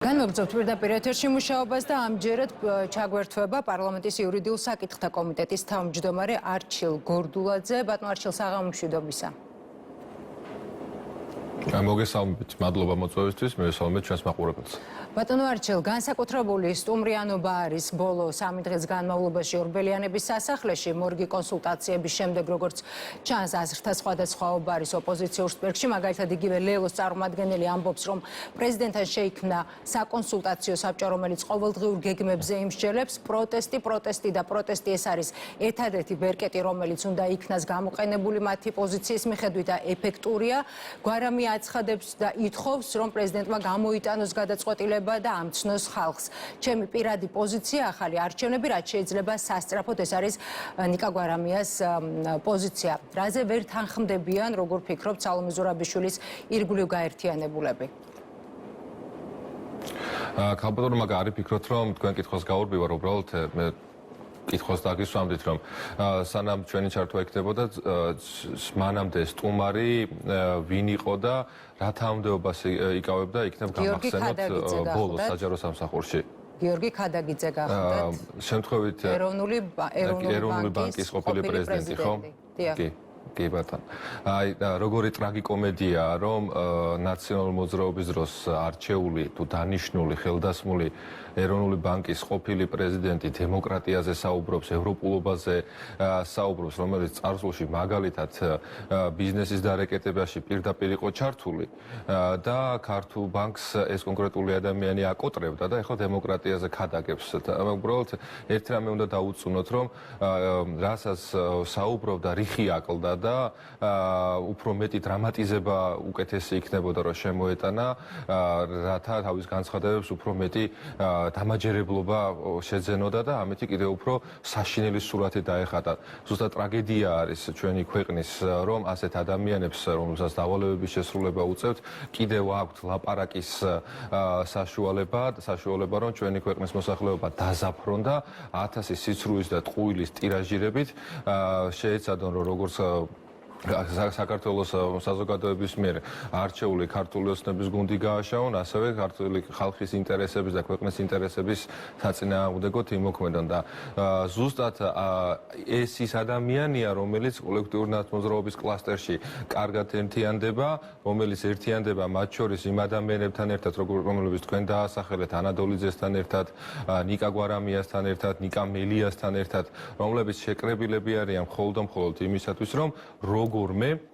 განმეღვწევთ პირდაპირ ეთერში მუშაობას და ამჯერად ჩაგვერთვება პარლამენტის იურიდიულ საკითხთა კომიტეტის თავმჯდომარე არჩილ გორდულაძე. ბატონო არჩილ, საღამო მშვიდობისა. მოგესალმებით, მადლობა მოწვევისთვის, მივესალმებით ჩვენს მაყურებელს. ბატონო არჩილ, განსაკუთრებული სტუმრიანობა არის ბოლო 3 დღის განმავლობაში ორბელიანების სასახლეში. მორგი კონსულტაციების შემდეგ, როგორც ჩანს, აზრთა სხვადასხვაობა არის ოპოზიციურ სპექტრში. მაგალითად, იგივე ლელოს წარმომადგენელი ამბობს, რომ პრეზიდენტთან შეიქმნა საკონსულტაციო საბჭო, რომელიც ყოველდღიურ გეგმებზე იმსჯელებს. პროტესტი ეს არის ერთადერთი ბერკეტი, რომელიც უნდა იქნას გამოყენებული მათი პოზიციის მიხედვით და ეფექტურია. გვარამი აცხადებს და ითხოვს, რომ პრეზიდენტმა გამოიტანოს გადაწყვეტილება და ამცნოს ხალხს. ჩემი პირადი პოზიცია ახალი არჩევნები, რაც შეიძლება სასწრაფოდ, ეს არის ნიკა გვარამიას პოზიცია. რაზე ვერ თანხმდებიან, როგორ ფიქრობთ, სალომე ზურაბიშვილის ირგვლივ გაერთიანებულები? ქალბატონო, მაგ არის ფიქრობთ, რომ თქვენ კითხვას გაურბივარ, უბრალოდ მე კითხვას დაგისვამდით, რომ სანამ ჩვენი ჩართვა იქნებოდა, მანამდე სტუმარი ვინ იყო და რა თანამდებობას იკავებდა, იქნებ გამახსენოთ ბოლოს საჯარო სამსახურში. გიორგი ქადაგიძე გახდათ. შემთხვევით ეროვნული ბანკის ყოფილი პრეზიდენტი, ხო? კი ბატონო. აი, როგორი ტრაგიკომედიაა, რომ ნაციონალური მოძრაობის დროს არჩეული თუ დანიშნული ხელდასმული ეროვნული ბანკის ყოფილი პრეზიდენტი დემოკრატიაზე საუბრობს, ევროპულობაზე საუბრობს, რომელიც წარსულში მაგალითად ბიზნესის დარეკეტებაში პირდაპირ იყო ჩართული და ქართულ ბანკს ეს კონკრეტული ადამიანი აკოტრებდა და ეხლა დემოკრატიაზე ქადაგებს. უბრალოდ ერთ რამე უნდა დაუწუნოთ, რომ რასაც საუბრობდა, რიხი აკლდა და უფრო მეტი დრამატიზება უკეთესი იქნებოდა, რომ შემოეტანა, რათა თავის განცხადებებს უფრო მეტი დამაჯერებლობა შეძენოდა და ამით კიდევ უფრო საშინელი სურათი დაეხატა. ზუსტად ტრაგედია არის ჩვენი ქვეყნის, რომ ასეთ ადამიანებს, რომელსაც დავალებების შესრულება უწევთ, კიდევ აქვთ ლაპარაკის საშუალება, რომ ჩვენი ქვეყნის მოსახლეობა დაზაფრონდა 1000 სიცრუის და ტყუილის ტირაჟირებით. შეეცადონ, რომ როგორც საქართველოს საზოგადოების მიერ არჩეული ქართული ოცნების გუნდი გააშაონ, ასევე ქართული ხალხის ინტერესების და ქვეყნის ინტერესების საწინააღმდეგოდ იმოქმედონ და ზუსტად ეს ის ადამიანია, რომელიც კოლექტიური მოძრაობის კლასტერში კარგად ერთიანდება, რომელიც ერთიანდება მათ შორის იმ ადამიანებთან ერთად, რომლებიც თქვენ დაასახელეთ, ანადოლიძესთან ერთად, ნიკა გვარამიასთან ერთად, ნიკა მელიასთან ერთად, რომლებიც შეკრებილები არიან მხოლოდ იმისათვის, რომ როგორმე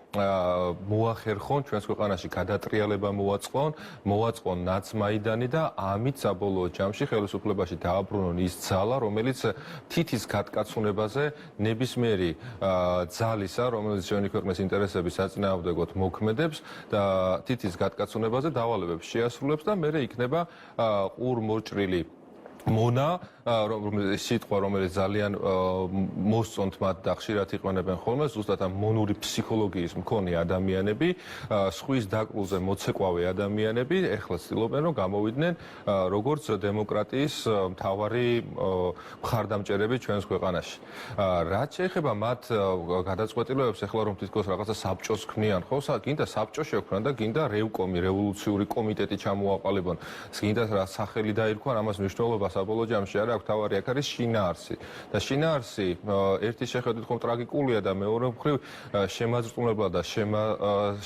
მოახერხონ ჩვენს ქვეყანაში გადატრიალება მოაწყონ ნაცმაიდანი და ამით საბოლოო ჯამში ხელისუფლებაში დააბრუნონ ის ძალა, რომელიც თითის გადკაცუნებაზე ნებისმიერი ძალისა, რომელიც ჩვენი ქვეყნის ინტერესების საწინააღმდეგოდ მოქმედებს და თითის გადკაცუნებაზე დავალებებს შეასრულებს და მერე იქნება ყურმოჭრილი მონა, სიტყვა, რომელიც ძალიან მოსწონთ მათ და ხშირად იყენებენ ხოლმე, ზუსტად ამ მონური ფსიქოლოგიის მქონე ადამიანები, სხვის დაკრულზე მოცეკვავე ადამიანები, ეხლა ცდილობენ, რომ გამოვიდნენ როგორც დემოკრატიის მთავარი მხარდამჭერები ჩვენს ქვეყანაში. რაც შეეხება მათ გადაწყვეტილებებს, ეხლა რომ თითქოს რაღაცა საბჭოს ქმნიან, ხო? გინდა საბჭო შექმნან და გინდა რევკომი, რევოლუციური კომიტეტი ჩამოაყალიბონ. გინდა რა სახელი დაირქვან, ამას მნიშვნელობა საბოლოო ჯამში არ აქვს, თავარი აქ არის შინაარსი. და შინაარსი ერთი შეხედვით ხომ ტრაგიკულია და მეორე მხრივ შემაძრწუნებლად და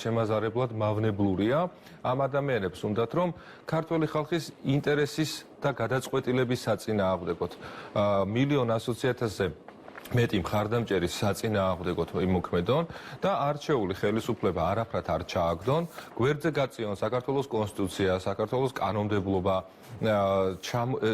შემაზარებლად მავნებლურია. ამ ადამიანებს უნდათ, რომ ქართველი ხალხის ინტერესის და გადაწყვეტილების საწინააღმდეგოდ 1,100,000-ზე მეტი მხარდამჭერის საწინააღმდეგოდ იმოქმედონ და არჩეული ხელისუფლება არაფრად არ ჩააგდონ, გვერდზე გაწიონ საქართველოს კონსტიტუცია, საქართველოს კანონმდებლობა,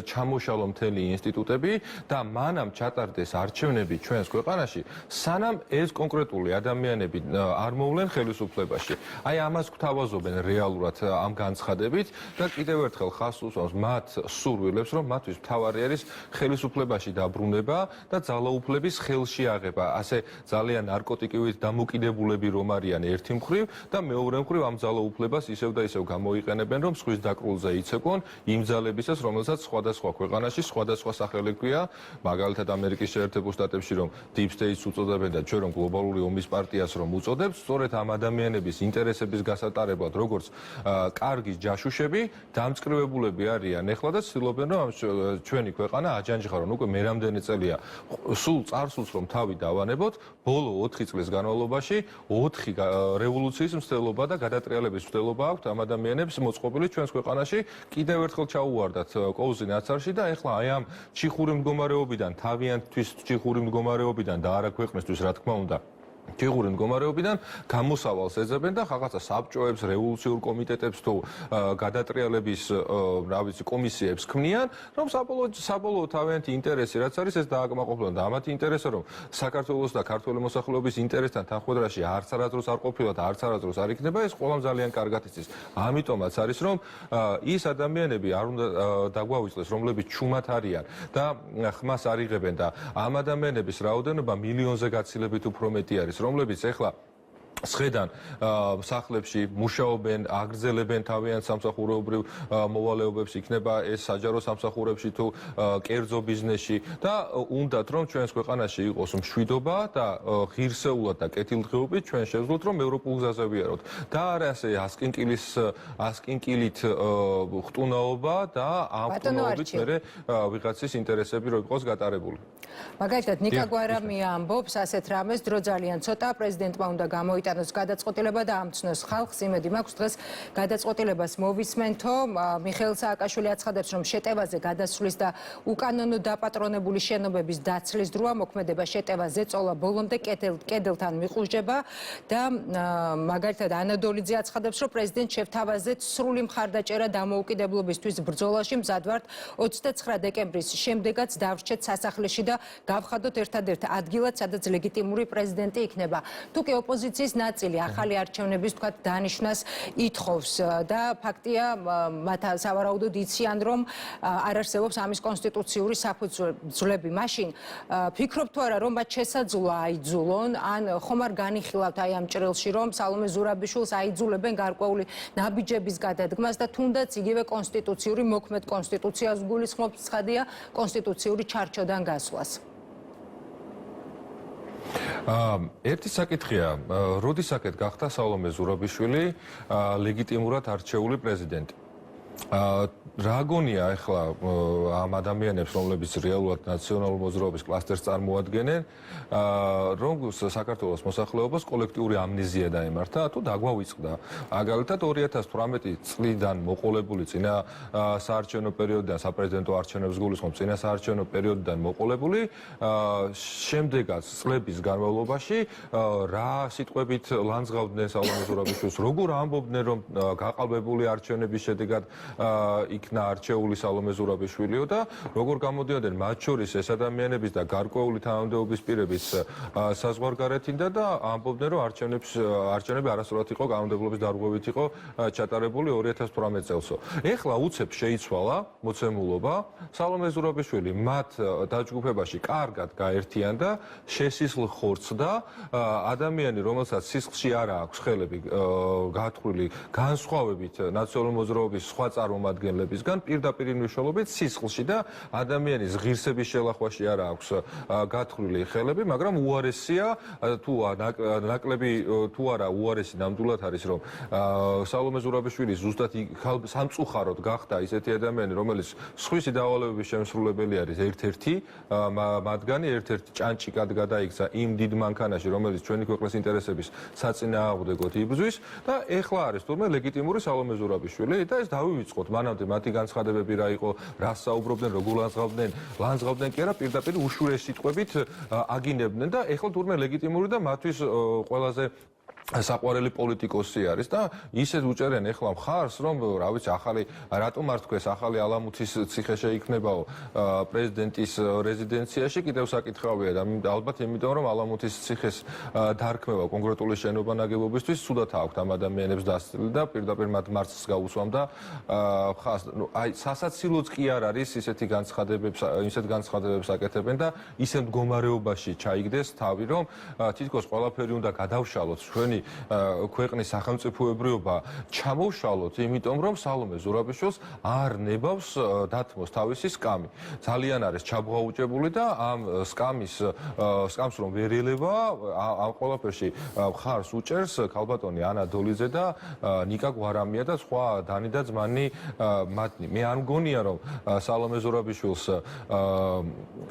ჩამოშალო მთელი ინსტიტუტები და მანამ ჩატარდეს არჩევნები ჩვენს ქვეყანაში, სანამ ეს კონკრეტული ადამიანები არ მოვლენ ხელისუფლებაში. აი ამას გვთავაზობენ რეალურად ამ განცხადებით და კიდევ ერთხელ ხაზს უსვამს მათ სურვილებს, რომ მათთვის მთავარი არის ხელისუფლებაში დაბრუნება და ძალაუფლების ხელისუფლების ხელში აღება. ასე ძალიან ნარკოტიკებით დამოკიდებულები რომ არიან ერთი მხრივ და მეორე მხრივ ამ ძალაუფლებას ისევ და ისევ გამოიყენებენ, რომ სხვის დაკრულზე იცეკვონ იმ ძალებისას, რომელსაც სხვადასხვა ქვეყანაში სხვადასხვა სახელი ჰქვია, მაგალითად ამერიკის შეერთებულ შტატებში რომ Deep State-ს უწოდებენ და ჩვენ რომ გლობალური ომის პარტიას რომ უწოდებთ, სწორედ ამ ადამიანების ინტერესების გასატარებლად, როგორც კარგი ჯაშუშები, დამწკრივებულები არიან ეხლა და ცდილობენ რომ ჩვენი ქვეყანა აჯანჯღარონ. უკვე მერამდენი წელია სულ წარსულს რომ თავი დავანებოთ, ბოლო 4 წლის განმავლობაში 4 რევოლუციის მცდელობა და გადატრიალების მცდელობა აქვთ ამ ადამიანებს მოწყობილი ჩვენს ქვეყანაში. კიდევ ერთხელ ჩაუვარდათ კოვზი ნაცარში და ეხლა აი ამ ჩიხური მდგომარეობიდან, თავიანთვის ჩიხური მდგომარეობიდან და არა ქვეყნისთვის, რა თქმა უნდა, ჩიხური მდგომარეობიდან გამოსავალს ეძებენ და რაღაცა საბჭოებს, რევოლუციურ კომიტეტებს თუ გადატრიალების, რა ვიცი, კომისიებს ქმნიან, რომ საბოლოო თავიანთი ინტერესი რაც არის, ეს დააკმაყოფილონ და ამათი ინტერესია, რომ საქართველოს და ქართველი მოსახლეობის ინტერესთან თანხვედრაში არც არასდროს არ ყოფილა და არც არასდროს არ იქნება, ეს ყველამ ძალიან კარგად იცის. ამიტომაც არის, რომ ის ადამიანები არ უნდა დაგვავიწყდეს, რომლებიც ჩუმად არიან და ხმას არ იღებენ და ამ ადამიანების რაოდენობა მილიონზე გაცილებით უფრო მეტი არის, რომლებიც ეხლა სხედან სახლებში მუშაობენ, აგრძელებენ თავიანთ სამსახურეობრივ მოვალეობებს, იქნება ეს საჯარო სამსახურებში თუ კერძო ბიზნესში და უნდათ რომ ჩვენს ქვეყანაში იყოს მშვიდობა და ღირსეულად და კეთილდღეობით ჩვენ შევძლოთ რომ ევროპულ გზაზე ვიაროთ და არა ასე ასკინკილით ხტუნაობა და ამ ხტუნაობით მერე ვიღაცის ინტერესები რო იყოს გატარებული. მაგალითად ნიკა გვარამია ამბობს ასეთ რამეს, დრო ძალიან ცოტა, პრეზიდენტმა უნდა გამოიტანოს გადაწყვეტილება და ამცნოს ხალხს. იმედი მაქვს დღეს გადაწყვეტილებას მოვისმენთო. მიხეილ სააკაშვილი აცხადებს, რომ შეტევაზე გადასვლის და უკანონო დაპატრონებული შენობების დაცლის დროა, მოქმედება შეტევა ზეწოლა ბოლომდე კედელთან მიყუჟება და მაგალითად ანადოლიძე აცხადებს, რომ პრეზიდენტ შევთავაზეთ სრული მხარდაჭერა დამოუკიდებლობისთვის ბრძოლაში, მზად ვართ 29 დეკემბრის შემდეგაც დავრჩეთ სასახლეში და გავხადოთ ერთადერთ ადგილად, სადაც ლეგიტიმური პრეზიდენტი იქნება. თუკი ოპოზიციის ნაწილი ახალი არჩევნების თქვათ დანიშვნას ითხოვს და ფაქტია მათ სავარაუდოდ იციან რომ არ არსებობს ამის კონსტიტუციური საფუძვლები. მაშინ ფიქრობ თუ არა რომ მათ შესაძლოა აიძულონ ან ხომ არ განიხილავთ აი ამ ჭრილში რომ სალომე ზურაბიშვილს აიძულებენ გარკვეული ნაბიჯების გადადგმას და თუნდაც იგივე კონსტიტუციური მოქმედ კონსტიტუციას გულისხმობს ცხადია კონსტიტუციური ჩარჩოდან გასვლას. ერთი საკითხია, როდისაკეთ გახდა სალომე ზურაბიშვილი ლეგიტიმურად არჩეული პრეზიდენტი. რა გონია ახლა ამ ადამიანებს, რომლებიც რეალურად ნაციონალურ მოძრაობის კლასტერს წარმოადგენენ, რომ საქართველოს მოსახლეობას კოლექტიური ამნეზია დაემართა თუ დაგვავიწყდა. მაგალითად 2018 წლიდან მოყოლებული წინა საარჩევნო პერიოდიდან, საპრეზიდენტო არჩევნებს გულისხმობ, წინა საარჩევნო პერიოდიდან მოყოლებული, შემდეგაც წლების განმავლობაში რა სიტყვებით ლანძღავდნენ სალომე ზურაბიშვილს, როგორ ამბობდნენ, რომ გაყალბებული არჩევნების შედეგად იქნა არჩეული სალომე ზურაბიშვილიო და როგორ გამოდიოდნენ მათ შორის ეს ადამიანების და გარკვეული თანამდებობის პირების საზღვარგარეთინდა და ამბობდნენ რომ არჩევნები არასწორად იყო კანონმდებლობის დარღვევით იყო ჩატარებული 2018 წელსო. ეხლა უცებ შეიცვალა მოცემულობა, სალომე ზურაბიშვილი მათ დაჯგუფებაში კარგად გაერთიანდა, შესისხლ ხორცდა, ადამიანი რომელსაც სისხლში არ აქვს ხელები გათხრილი განსხვავებით ნაციონალური მოძრაობის სხვა წარმომადგენლებისგან პირდაპირ მნიშვნელობით სისხლში და ადამიანის ღირსების შელახვაში არ აქვს გათხრილი ხელები, მაგრამ უარესია თუ ნაკლები თუ არა უარესი ნამდვილად არის რომ სალომე ზურაბიშვილი ზუსტად სამწუხაროდ გახდა ისეთი ადამიანი, რომელიც სხვისი დავალებების შემსრულებელი არის ერთ-ერთი მათგანი, ერთ-ერთი ჭანჭიკად გადაიქცა იმ დიდ მანქანაში, რომელიც ჩვენი ქვეყნის ინტერესების საწინააღმდეგოდ იბრძვის და ეხლა არის თურმე ლეგიტიმური სალომე ზურაბიშვილი და ეს დავივიწყოთ მანამდე მათი განცხადებები რა იყო, რა საუბრობდნენ, როგორ ლანძღავდნენ კი არა, პირდაპირ უშურეს სიტყვებით აგინებდნენ და ეხლა თურმე ლეგიტიმური და მათთვის ყველაზე საყვარელი პოლიტიკოსი არის და ისეთ უჭერენ ეხლა მხარს, რომ რა ვიცი, ახალი რატომ არ თქვეს ახალი ალამუთის ციხე შეიქმნებაო პრეზიდენტის რეზიდენციაში, კიდევ საკითხავია და ალბათ იმიტომ რომ ალამუთის ციხეს დარქმევა კონკრეტული შენობა ნაგებობისთვის სუდათ აქვთ ამ ადამიანებს დასწრილი და პირდაპირ მათ მარცხს გაუსვამ და ხას აი სასაცილოც კი არ არის ისეთ განცხადებებს აკეთებენ და ისეთ მდგომარეობაში ჩაიგდეს თავი, რომ თითქოს ყველაფერი უნდა გადავშალოთ ჩვენი ქვეყნის სახელმწიფოებრიობა ჩამოვშალოთ, იმიტომ რომ სალომე ზურაბიშვილს არ ნებავს დათმოს თავისი სკამი. ძალიან არის ჩაბღაუჭებული და ამ სკამს რომ ვერ ელევა, ამ ყველაფერში მხარს უჭერს ქალბატონი ანა დოლიძე და ნიკა გვარამია და სხვა დანი და ძმანი მათნი. მე არ მგონია რომ სალომე ზურაბიშვილს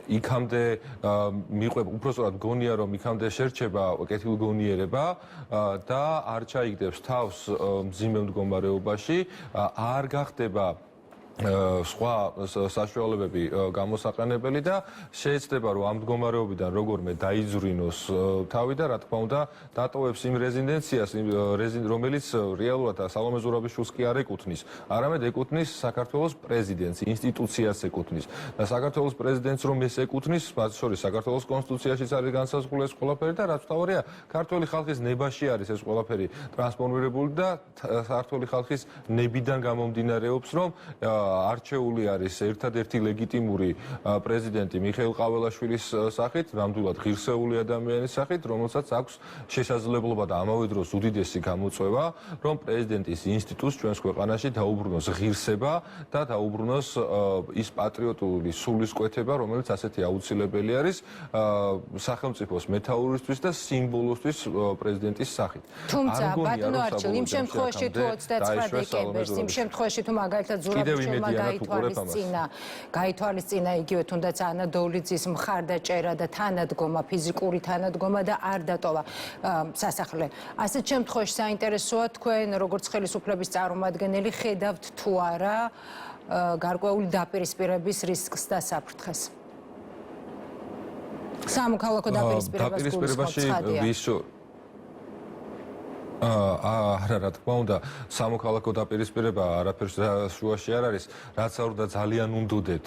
იქამდე მიყვება, უпростоრად მგონია რომ იქამდე შერჩება კეთილგონიერება და არ ჩაიგდებს თავს მძიმე მდგომარეობაში, არ გახდება სხვა საშუალებები გამოსაყენებელი და შეიძლება რომ ამ მდგომარეობიდან როგორმე დაიძვრინოს თავი და რა თქმა უნდა დატოვებს იმ რეზიდენციას, რომელიც რეალურად სალომე ზურაბიშვილს კი არ ეკუთვნის, არამედ ეკუთვნის საქართველოს პრეზიდენტს, ინსტიტუციას ეკუთვნის და საქართველოს პრეზიდენტს რომ ეს ეკუთვნის, მათ შორის საქართველოს კონსტიტუციაშიც არის განსაზღვრული ეს ყველაფერი და რაც თავარია, ქართული ხალხის ნებაში არის ეს ყველაფერი ტრანსფორმირებული და ქართული ხალხის ნებიდან გამომდინარეობს, რომ არჩეული არის ერთადერთი ლეგიტიმური პრეზიდენტი მიხეილ ყაველაშვილის სახით, ნამდვილად ღირსეული ადამიანის სახით, რომელსაც აქვს შესაძლებლობა და ამავე დროს უდიდესი გამოწვევა, რომ პრეზიდენტის ინსტიტუტს ჩვენს ქვეყანაში დაუბრუნოს ღირსება და დაუბრუნოს ის პატრიოტული სულისკვეთება, რომელიც ასეთი აუცილებელი არის სახელმწიფოს მეთაურისთვის და სიმბოლოსთვის პრეზიდენტის სახით. თუმცა ბატონო არჩილ, იმ შემთხვევაში თუ 29 დეკემბერს, იმ შემთხვევაში თუ მაგალითად ზურაბიშვილმა გაითვალისწინა იგივე თუნდაც ანა დოლიძის მხარდაჭერა და თანადგომა, ფიზიკური თანადგომა და არ დატოვა სასახლე. ასეთ შემთხვევაში საინტერესოა თქვენ როგორც ხელისუფლების წარმომადგენელი ხედავთ თუ არა გარკვეული დაპირისპირების რისკს და საფრთხეს. სამოქალაქო დაპირისპირებას გულისხმობ არა, რა თქმა უნდა, სამოქალაქო დაპირისპირება არაფერს შუაში არ არის, რაც არ უნდა ძალიან უნდოდეთ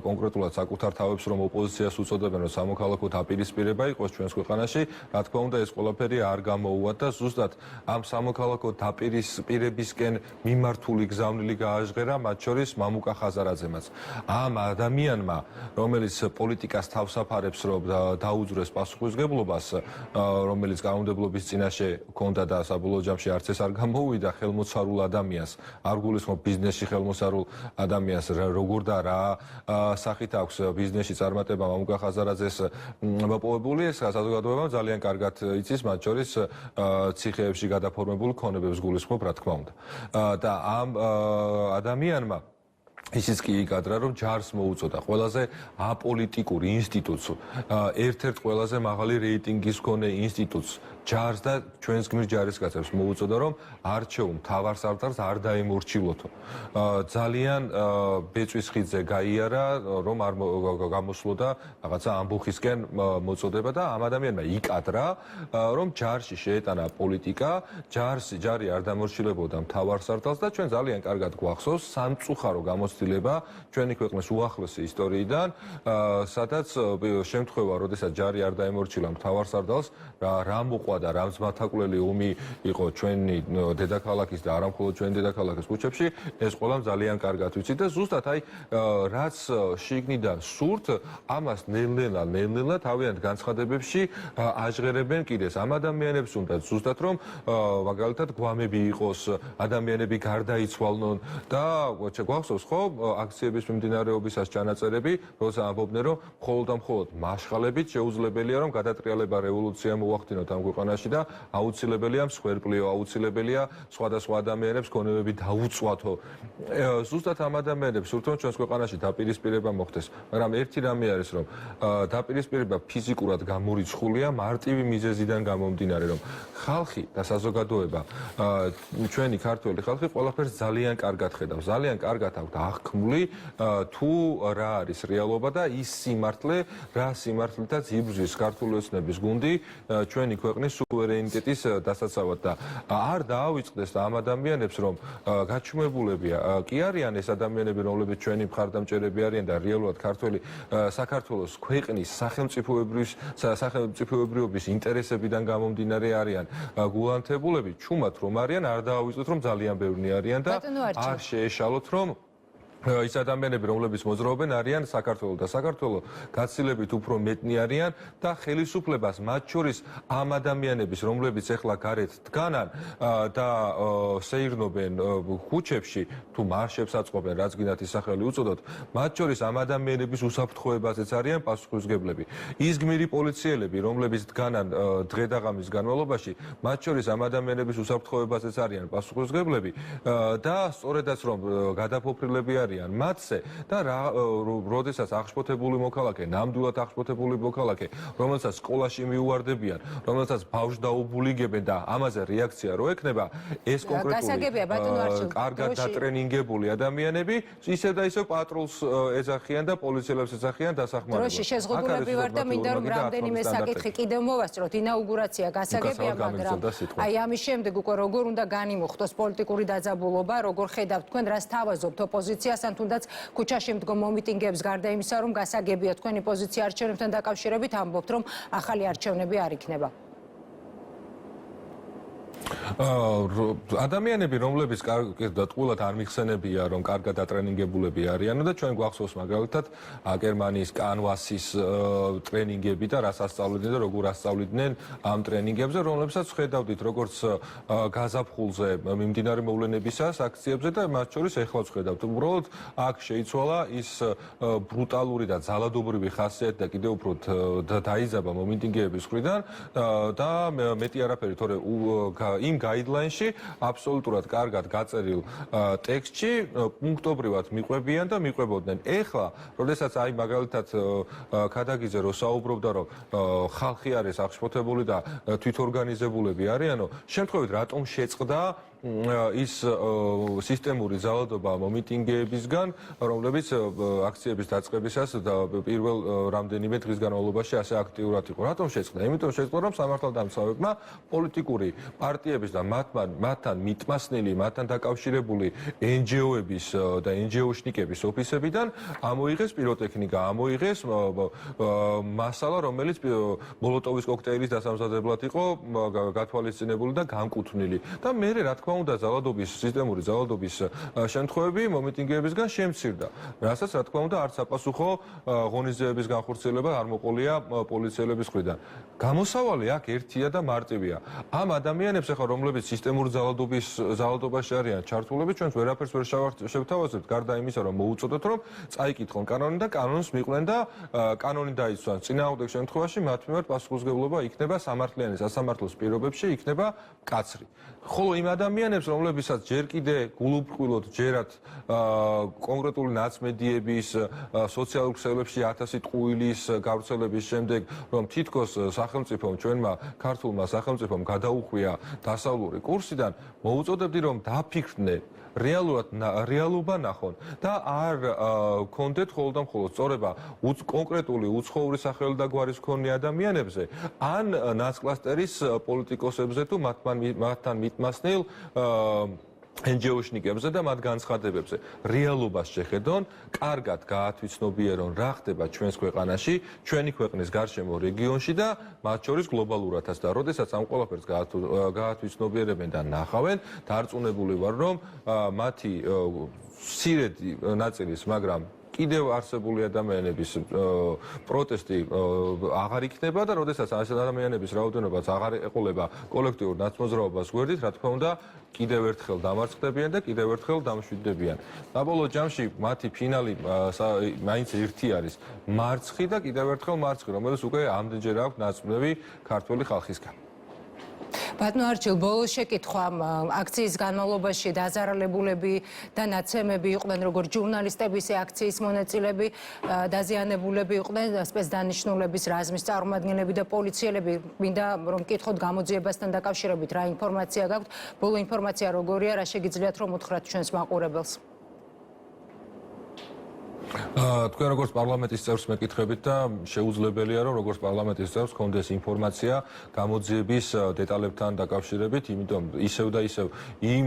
კონკრეტულად საკუთარ თავებს რომ ოპოზიციას უწოდებენ, რომ სამოქალაქო დაპირისპირება იყოს ჩვენს ქვეყანაში, რა თქმა უნდა, ეს ყველაფერი არ გამოუვა და ზუსტად ამ სამოქალაქო დაპირისპირებისკენ მიმართული გზავნილი გააჟღერა, მათ შორის მამუკა ხაზარაძემაც. ამ ადამიანმა, რომელიც პოლიტიკას თავსაფარებს, რომ დაუძვრეს პასუხისმგებლობას, რომელიც კანონმდებლობის წინაშე და საბოლოო ჯამში არც ეს არ გამოუვიდა ხელმოწარულ ადამიანს, არ გულისხმობ ბიზნესში ხელმოწარულ ადამიანს, როგორ და რა სახით აქვს ბიზნესში წარმატება მამუკა ხაზარაძეს მოპოვებული, ეს საზოგადოებამ ძალიან კარგად იცის, მათ შორის ციხეებში გადაფორმებულ ქონებებს გულისხმობ, რა თქმა უნდა. და ამ ადამიანმა ისიც კი იკადრა, რომ ჯარს მოუწოდა ყველაზე აპოლიტიკური ინსტიტუტს, ერთ-ერთ ყველაზე მაღალი რეიტინგის მქონე ინსტიტუტს, ჯარს და ჩვენს გმირ ჯარისკაცებს მოუწოდა, რომ არჩეულ მთავარსარდალს არ დაემორჩილოთო. ძალიან ბეწვის ხიდზე გაიარა, რომ არ გამოსვლოდა რაღაცა ამბოხისკენ მოწოდება და ამ ადამიანმა იკადრა, რომ ჯარში შეეტანა პოლიტიკა, ჯარი არ დამორჩილებოდა მთავარსარდალს და ჩვენ ძალიან კარგად გვახსოვს სამწუხარო გამოცდილება ჩვენი ქვეყნის უახლესი ისტორიიდან, სადაც შემთხვევა, როდესაც ჯარი არ დაემორჩილა მთავარსარდალს, რა მოყვა და რამც მათაკლელი ომი იყო ჩვენი დედაქალაქის და არა მხოლოდ ჩვენი დედაქალაქის ქუჩებში, ეს ყველამ ძალიან კარგად ვიცით და ზუსტად აი რაც შიგნიდან სურთ, ამას ნელ-ნელა თავიანთ განცხადებებში აჟღერებენ კიდეს. ამ ადამიანებს უნდა ზუსტად რომ მაგალითად გვამები იყოს, ადამიანები გარდაიცვალნონ და გვახსოვს ხო აქციების მიმდინარეობისას ჩანაწერები, როცა ამბობდნენ რომ მხოლოდ მაშხალებით შეუძლებელია რომ გადატრიალება რევოლუცია მოახდინოთ ამ ქვეყანაში და აუცილებელია მსხვერპლიო, აუცილებელია სხვადასხვა ადამიანებს ქონებები დაუწვათო. ზუსტად ამ ადამიანებს სურთ რომ ჩვენს ქვეყანაში დაპირისპირება მოხდეს, მაგრამ ერთი რამე არის რომ დაპირისპირება ფიზიკურად გამორიცხულია მარტივი მიზეზიდან გამომდინარე, რომ ხალხი და საზოგადოება, ჩვენი ქართველი ხალხი ყველაფერს ძალიან კარგად ხედავს, ძალიან კარგად აქვს აღქმული თუ რა არის რეალობა და ის სიმართლე, რა სიმართლითაც იბრძვის ქართული ოცნების გუნდი ჩვენი ქვეყნის სუვერენიტეტის დასაცავად და არ დაავიწყდეს ამ ადამიანებს, რომ გაჩუმებულებია კი არიან ეს ადამიანები, რომლებიც ჩვენი მხარდამჭერები არიან და რეალურად საქართველოს ქვეყნის სახელმწიფოებრიობის ინტერესებიდან გამომდინარე არიან გულანთებულები, ჩუმად რომ არიან, არ დაავიწყოთ, რომ ძალიან ბევრნი არიან და არ შეეშალოთ, რომ ის ადამიანები, რომლებიც მოძრაობენ, არიან საქართველოს და საქართველოს გაცილებით უფრო მეტნი არიან და ხელისუფლებას მათ შორის ამ ადამიანების, რომლებიც ახლა გარეთ დგანან და სეირნობენ ქუჩებში, თუ მარშებს აწყობენ, რაც გინდათ ის სახელი უწოდოთ, მათ შორის ამ ადამიანების უსაფრთხოებაზეც არიან პასუხისმგებლები. ის გმირი პოლიციელები, რომლებიც დგანან დღე და ღამის განმავლობაში, მათ შორის ამ ადამიანების უსაფრთხოებაზეც არიან პასუხისმგებლები და სწორედაც რომ გადაფოფრილები არიან მათზე და როდესაც აღშფოთებული მოქალაქე, ნამდვილად აღშფოთებული მოქალაქე, რომელსაც სკოლაში მიუვარდებიან, რომელსაც ბავშვს დაუბულიგებენ და ამაზე რეაქცია რო ექნება, ეს კონკრეტული კარგად დატრენინგებული ადამიანები ისევ და ისევ პატრულს ეძახიან და პოლიციელებს ეძახიან დასახმარებლად. დროში შეზღუდულები ვარ და მინდა რომ რამდენიმე საკითხი კიდევ მოვასწროთ. ინაუგურაცია გასაგებია, მაგრამ აი ამის შემდეგ უკვე როგორ უნდა განიმუხტოს პოლიტიკური დაძაბულობა, როგორ ხედავთ თქვენ, რას თავაზობთ ოპოზიციას, ან თუნდაც ქუჩაში მდგომ მომიტინგეებს გარდა იმისა, რომ გასაგებია თქვენი პოზიცია არჩევნებთან დაკავშირებით, ამბობთ, რომ ახალი არჩევნები არ იქნება. ადამიანები, რომლებიც ტყუილად არ მიხსენებია, რომ კარგად დატრენინგებულები არიან და ჩვენ გვახსოვს მაგალითად გერმანიის კანვასის ტრენინგები და რას ასწავლიდნენ და როგორ ასწავლიდნენ ამ ტრენინგებზე, რომლებსაც ხედავდით როგორც გაზაფხულზე მიმდინარე მოვლენებისას აქციებზე და მათ შორის ეხლაც ხედავთ. უბრალოდ აქ შეიცვალა ის ბრუტალური და ძალადობრივი ხასიათი და კიდევ უფრო დაიძაბა მომიტინგეების მხრიდან და მეტი არაფერი, თორე იმ გაიდლაინში აბსოლუტურად კარგად გაწერილ ტექსტში პუნქტობრივად მიყვებიან და მიყვებოდნენ. ეხლა, როდესაც აი მაგალითად ქადაგიძე რო საუბრობდა, რომ ხალხი არის აღშფოთებული და თვითორგანიზებულები არიანო, შემთხვევით რატომ შეწყდა ის სისტემური ძალადობა მომიტინგეებისგან, რომლებიც აქციების დაწყებისას და პირველ რამდენიმე დღის განმავლობაში ასე აქტიურად იყო. რატომ შეწყდა? იმიტომ შეწყდა, რომ სამართალდამცავებმა პოლიტიკური პარტიების და მათთან მიტმასნილი, მათთან დაკავშირებული NGO-ების და NGO-შნიკების ოფისებიდან ამოიღეს პიროტექნიკა, ამოიღეს მასალა, რომელიც მოლოტოვის კოქტეილის დასამზადებლად იყო გათვალისწინებული და განკუთვნილი. და მერე რა თქმა უნდა სისტემური ძალადობის შემთხვევები მომიტინგეებისგან შემცირდა. რასაც რა თქმა უნდა არც საპასუხო ღონისძიების განხორციელება არ მოყოლია პოლიციელების მხრიდან. გამოსავალი აქ ერთია და მარტივია. ამ ადამიანებს ახლა რომლებიც სისტემური ძალადობაში არიან ჩართულები, ჩვენს ვერაფერს ვერ შევთავაზებთ, გარდა იმისა, რომ მოუწოდოთ, რომ წაიკითხონ კანონი და კანონს მიყვნენ და კანონი დაიცვან. წინააღმდეგ შემთხვევაში მათ მიმართ პასუხისმგებლობა იქნება სამართლიანი სასამართლოს პირობებში, იქნება მკაცრი. ხოლო იმ ადამიანებს, რომლებსაც ჯერ კიდე გულუბრყვილოდ ჯერათ კონკრეტული ნაცმედიების, სოციალურ ქსელებში 1000 ტყუილის გავრცელების შემდეგ, რომ თითქოს სახელმწიფომ, ჩვენმა ქართულმა სახელმწიფომ გადაუხვია დასავლური კურსიდან, მოუწოდებდი, რომ დაფიქრდნენ რეალობა ნახონ და არ კონდეთ ხოლმე და მხოლოდ სწორება კონკრეტული უცხოური სახელი და გვარის მქონე ადამიანებზე ან ნაცკლასტერის პოლიტიკოსებზე თუ მათთან მიტმასნილ NGO-შნიკებზე და მათ განცხადებებზე. რეალობას შეხედონ, კარგად გაათვიცნობიერონ რა ხდება ჩვენს ქვეყანაში, ჩვენი ქვეყნის გარშემო რეგიონში და მათ შორის გლობალურადაც და როდესაც ამ ყველაფერს გაათვიცნობიერებენ და ნახავენ, დარწმუნებული ვარ, რომ მათი სირეთი ნაწილის, მაგრამ კიდევ არსებული ადამიანების პროტესტი აღარ იქნება და როდესაც ეს ადამიანების რაოდენობაც აღარ ეყოლება კოლექტიურ ნაცმოძრაობას გვერდით, რა თქმა უნდა, კიდევ ერთხელ დამარცხდებიან და კიდევ ერთხელ დამშვიდდებიან. საბოლოო ჯამში მათი ფინალი მაინც ერთი არის, მარცხი და კიდევ ერთხელ მარცხი, რომელიც უკვე ამდენჯერ აქვს ნაწმები ქართული ხალხისგან. ბატონო არჩილ, ბოლოს შეკითხვა, აქციის განმავლობაში დაზარალებულები და ნაცემები იყვნენ, როგორც ჟურნალისტები, ისე აქციის მონაწილეები, დაზიანებულები იყვნენ, სპეცდანიშნულების რაზმის წარმომადგენლები და პოლიციელები. მინდა რომ მკითხოთ გამოძიებასთან დაკავშირებით რა ინფორმაცია გაქვთ, ბოლო ინფორმაცია როგორია, რა შეგიძლიათ რომ უთხრათ ჩვენს მაყურებელს? თქვენ როგორც პარლამენტის წევრს მეკითხებით და შეუძლებელია რომ როგორც პარლამენტის წევრს გქონდეს ინფორმაცია გამოძიების დეტალებთან დაკავშირებით, იმიტომ ისევ და ისევ იმ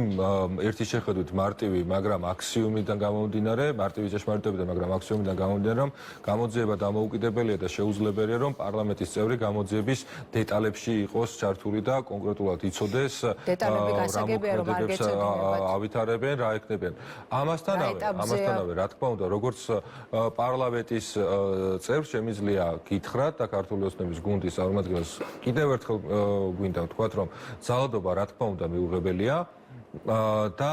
ერთი შეხედვით მარტივი, მაგრამ აქსიომიდან გამომდინარე, მარტივი ჭეშმარიტებიდან, მაგრამ აქსიომიდან გამომდინარე, რომ გამოძიება დამოუკიდებელია და შეუძლებელია რომ პარლამენტის წევრი გამოძიების დეტალებში იყოს ჩართული და კონკრეტულად იცოდეს დეტალები გასაგებია რომ არ გეცოდინებათ. ავითარებენ, რა ეკნებიან. ამასთანავე, რა თქმა უნდა, როგორც პარლამენტის წევრს შემიძლია გითხრათ და ქართული ოცნების გუნდის წარმომადგენელს კიდევ ერთხელ გვინდა ვთქვათ, რომ ძალადობა რა თქმა უნდა მიუღებელია და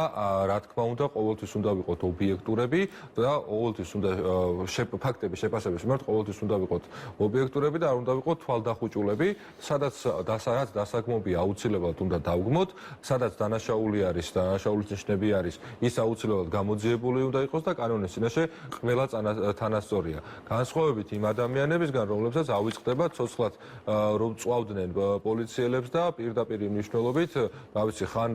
რა თქმა უნდა ყოველთვის უნდა ვიყოთ ობიექტურები და ყოველთვის უნდა ფაქტების შეფასების მიმართ ყოველთვის უნდა ვიყოთ ობიექტურები და არ უნდა ვიყოთ თვალდახუჭულები, სადაც დასაგმობია აუცილებლად უნდა დავგმოთ, სადაც დანაშაული არის, დანაშაულის ნიშნები არის, ის აუცილებლად გამოძიებული უნდა იყოს და კანონის წინაშე ყველა თანასწორია. განსხვავებით იმ ადამიანებისგან, რომლებსაც ავიწყდება ცოცხლად რომ წვავდნენ პოლიციელებს და პირდაპირ მნიშვნელობით, რა ვიცი, ხან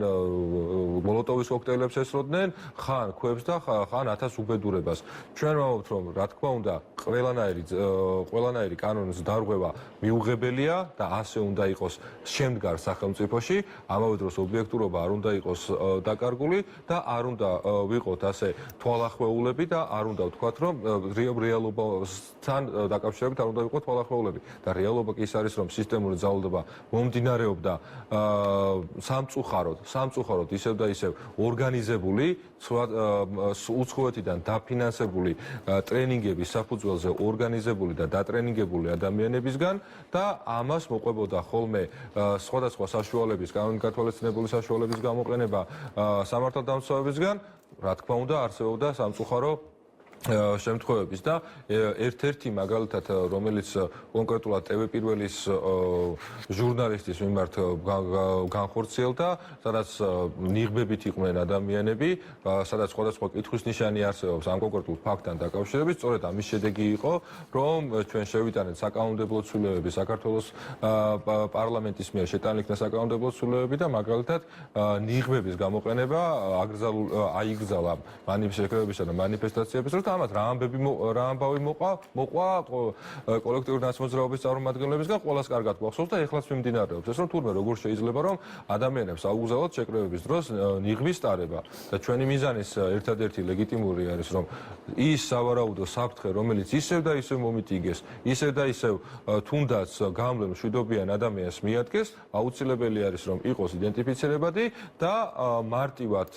მოლოტოვის კოქტეილებს ესროდნენ, ხან ქვებს და ხან 1000 უბედურებას. ჩვენ ვამბობთ, რომ რა თქმა უნდა, ყველანაირი კანონის დარღვევა მიუღებელია და ასე უნდა იყოს შემდგარ სახელმწიფოში, ამავე დროს ობიექტურობა არ უნდა იყოს დაკარგული და არ უნდა ვიყოთ ასე თვალახვეულები და არ უნდა ვთქვათ, რომ რეალობასთან დაკავშირებით არ უნდა ვიყოთ თვალახვეულები და რეალობა კი ის არის, რომ სისტემური ძალადობა მომდინარეობდა სამწუხაროდ ისევ და ისევ ორგანიზებული, უცხოეთიდან დაფინანსებული ტრენინგების საფუძველზე ორგანიზებული და დატრენინგებული ადამიანებისგან და ამას მოყვებოდა ხოლმე სხვადასხვა საშუალების, კანონით გათვალისწინებული საშუალების გამოყენება სამართალდამცავებისგან, რა თქმა უნდა, არსებობდა სამწუხარო შემთხვევების და ერთ-ერთი მაგალითად რომელიც კონკრეტულად TV1-ის ჟურნალისტის მიმართ განხორციელდა, სადაც ნიღბებით იყვნენ ადამიანები, სადაც სხვადასხვა კითხვის ნიშანი არსებობს ამ კონკრეტულ ფაქტთან დაკავშირებით, სწორედ ამის შედეგი იყო, რომ ჩვენ შევიტანეთ საკანონმდებლო ცვლილებები საქართველოს პარლამენტის მიერ შეტანილი იქნა საკანონმდებლო ცვლილებები და მაგალითად ნიღბების გამოყენება აიგრძალა მანიფესტაციებისა და მანიფესტაციების ამათ რა ამბავი მოყვა კოლექტიური ნაცმოძრაობის წარმომადგენლებისგან ყველას კარგად გვახსოვს და ეხლაც მიმდინარეობს ეს რომ თურმე როგორ შეიძლება რომ ადამიანებს აუგზავნოთ შეკრებების დროს ნიღბის ტარება და ჩვენი მიზანის ერთადერთი ლეგიტიმური არის რომ ის სავარაუდო საფრთხე რომელიც ისევ და ისევ მომიტიგეს ისევ და ისევ თუნდაც გამლებ მშვიდობიან ადამიანს მიადგეს აუცილებელი არის რომ იყოს იდენტიფიცირებადი და მარტივად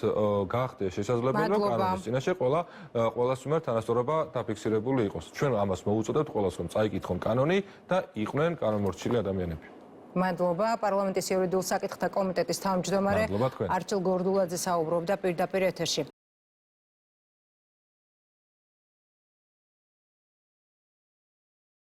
გახდეს შესაძლებელი რომ კანონის წინაშე ყველას მიმართ თანასწორობა დაფიქსირებული იყოს. ჩვენ ამას მოუწოდებთ ყველას რომ წაიკითხონ კანონი და იყვნენ კანონმორჩილი ადამიანები. მადლობა. პარლამენტის იურიდიულ საკითხთა კომიტეტის თავმჯდომარე არჩილ გორდულაძე საუბრობდა პირდაპირ ეთერში.